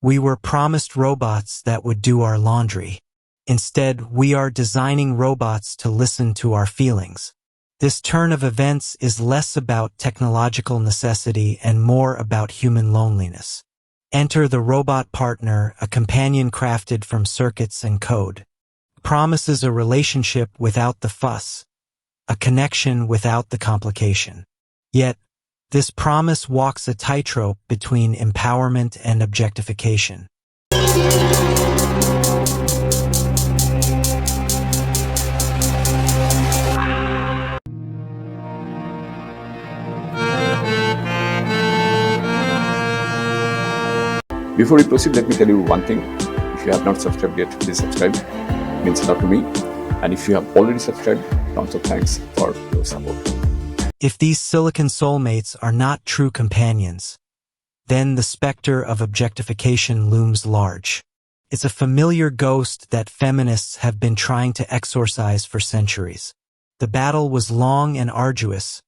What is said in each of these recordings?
We were promised robots that would do our laundry. Instead, we are designing robots to listen to our feelings. This turn of events is less about technological necessity and more about human loneliness. Enter the robot partner, a companion crafted from circuits and code. Promises a relationship without the fuss, a connection without the complication. Yet, this promise walks a tightrope between empowerment and objectification. Before we proceed, let me tell you one thing. If you have not subscribed yet, please subscribe. It means a lot to me. And if you have already subscribed, tons of thanks for your support. If these silicon soulmates are not true companions, then the specter of objectification looms large. It's a familiar ghost that feminists have been trying to exorcise for centuries. The battle was long and arduous,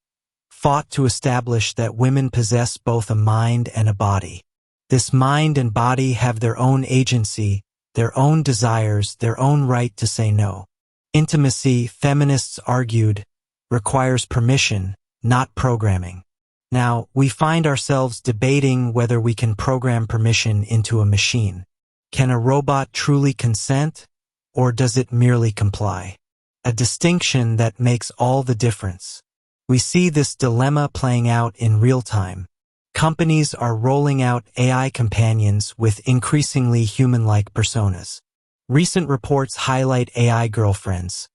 fought to establish that women possess both a mind and a body. This mind and body have their own agency, their own desires, their own right to say no. Intimacy, feminists argued, requires permission, not programming. Now, we find ourselves debating whether we can program permission into a machine. Can a robot truly consent, or does it merely comply? A distinction that makes all the difference. We see this dilemma playing out in real time. Companies are rolling out AI companions with increasingly human-like personas. Recent reports highlight AI girlfriends,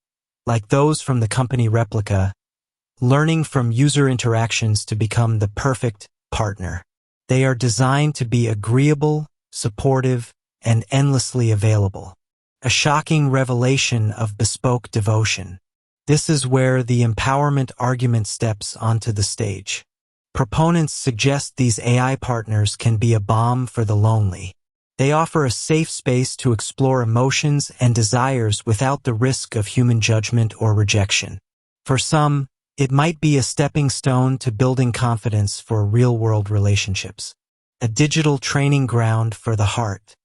like those from the company Replica, learning from user interactions to become the perfect partner. They are designed to be agreeable, supportive, and endlessly available. A shocking revelation of bespoke devotion. This is where the empowerment argument steps onto the stage. Proponents suggest these AI partners can be a balm for the lonely. They offer a safe space to explore emotions and desires without the risk of human judgment or rejection. For some, it might be a stepping stone to building confidence for real-world relationships. A digital training ground for the heart.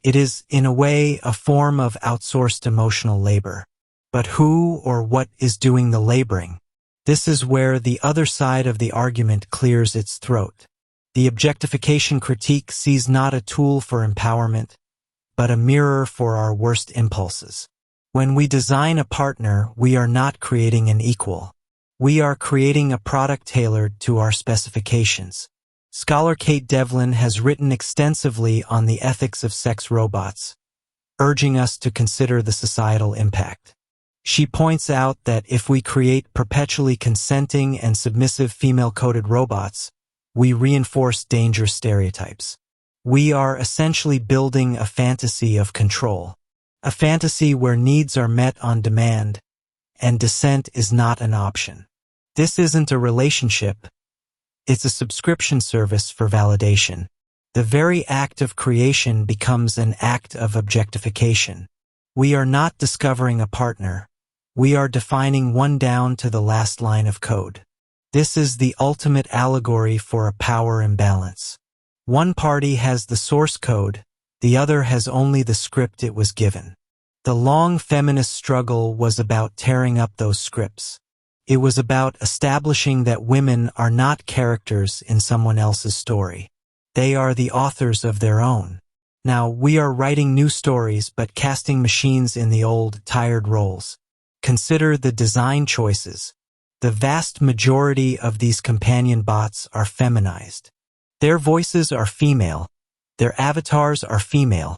It is, in a way, a form of outsourced emotional labor. But who or what is doing the laboring? This is where the other side of the argument clears its throat. The objectification critique sees not a tool for empowerment, but a mirror for our worst impulses. When we design a partner, we are not creating an equal. We are creating a product tailored to our specifications. Scholar Kate Devlin has written extensively on the ethics of sex robots, urging us to consider the societal impact. She points out that if we create perpetually consenting and submissive female-coded robots, we reinforce dangerous stereotypes. We are essentially building a fantasy of control, a fantasy where needs are met on demand, and dissent is not an option. This isn't a relationship, it's a subscription service for validation. The very act of creation becomes an act of objectification. We are not discovering a partner. We are defining one down to the last line of code. This is the ultimate allegory for a power imbalance. One party has the source code, the other has only the script it was given. The long feminist struggle was about tearing up those scripts. It was about establishing that women are not characters in someone else's story. They are the authors of their own. Now, we are writing new stories but casting machines in the old, tired roles. Consider the design choices. The vast majority of these companion bots are feminized. Their voices are female. Their avatars are female.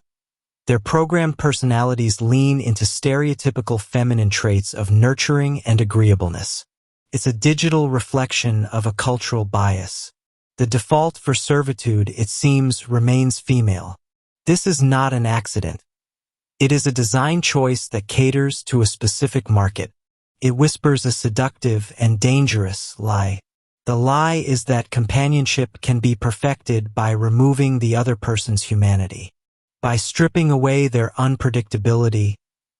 Their programmed personalities lean into stereotypical feminine traits of nurturing and agreeableness. It's a digital reflection of a cultural bias. The default for servitude, it seems, remains female. This is not an accident. It is a design choice that caters to a specific market. It whispers a seductive and dangerous lie. The lie is that companionship can be perfected by removing the other person's humanity, by stripping away their unpredictability,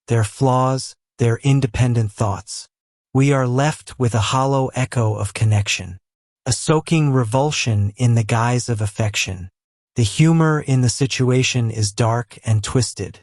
their flaws, their independent thoughts. We are left with a hollow echo of connection, a soaking revulsion in the guise of affection. The humor in the situation is dark and twisted.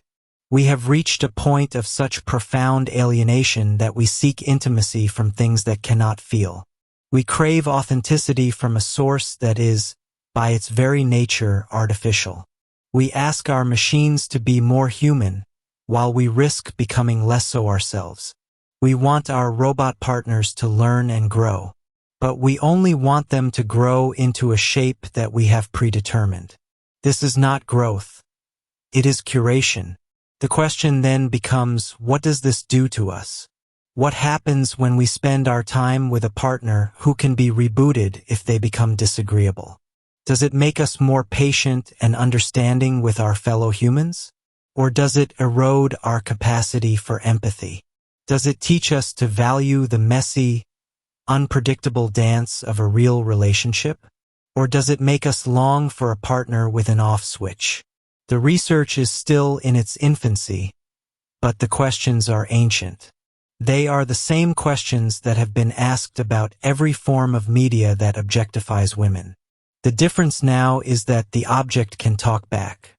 We have reached a point of such profound alienation that we seek intimacy from things that cannot feel. We crave authenticity from a source that is, by its very nature, artificial. We ask our machines to be more human, while we risk becoming less so ourselves. We want our robot partners to learn and grow, but we only want them to grow into a shape that we have predetermined. This is not growth. It is curation. The question then becomes, what does this do to us? What happens when we spend our time with a partner who can be rebooted if they become disagreeable? Does it make us more patient and understanding with our fellow humans? Or does it erode our capacity for empathy? Does it teach us to value the messy, unpredictable dance of a real relationship? Or does it make us long for a partner with an off switch? The research is still in its infancy, but the questions are ancient. They are the same questions that have been asked about every form of media that objectifies women. The difference now is that the object can talk back.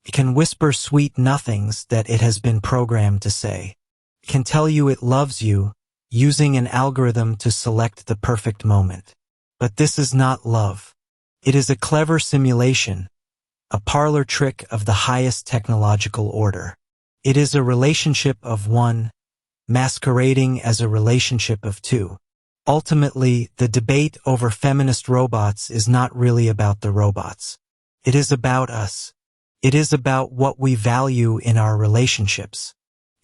It can whisper sweet nothings that it has been programmed to say. It can tell you it loves you, using an algorithm to select the perfect moment. But this is not love. It is a clever simulation, a parlor trick of the highest technological order. It is a relationship of one, masquerading as a relationship of two. Ultimately, the debate over feminist robots is not really about the robots. It is about us. It is about what we value in our relationships.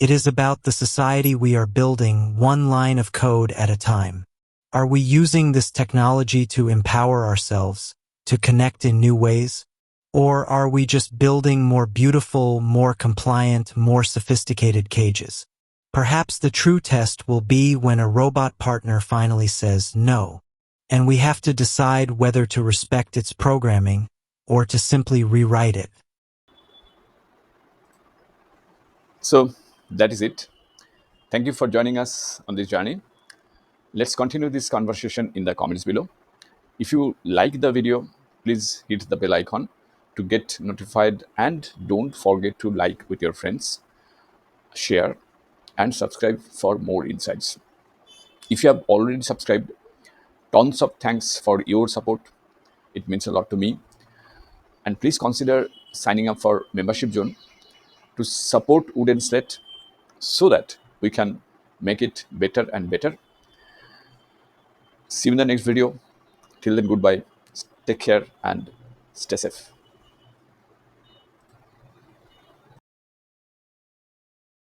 It is about the society we are building, one line of code at a time. Are we using this technology to empower ourselves, to connect in new ways? Or are we just building more beautiful, more compliant, more sophisticated cages? Perhaps the true test will be when a robot partner finally says no, and we have to decide whether to respect its programming or to simply rewrite it. So that is it. Thank you for joining us on this journey. Let's continue this conversation in the comments below. If you like the video, please hit the bell icon to get notified, and don't forget to like with your friends, share, and subscribe for more insights. If you have already subscribed, tons of thanks for your support. It means a lot to me. And please consider signing up for membership zone to support Wooden Slate so that we can make it better and better. See you in the next video. Till then, goodbye. Take care and stay safe.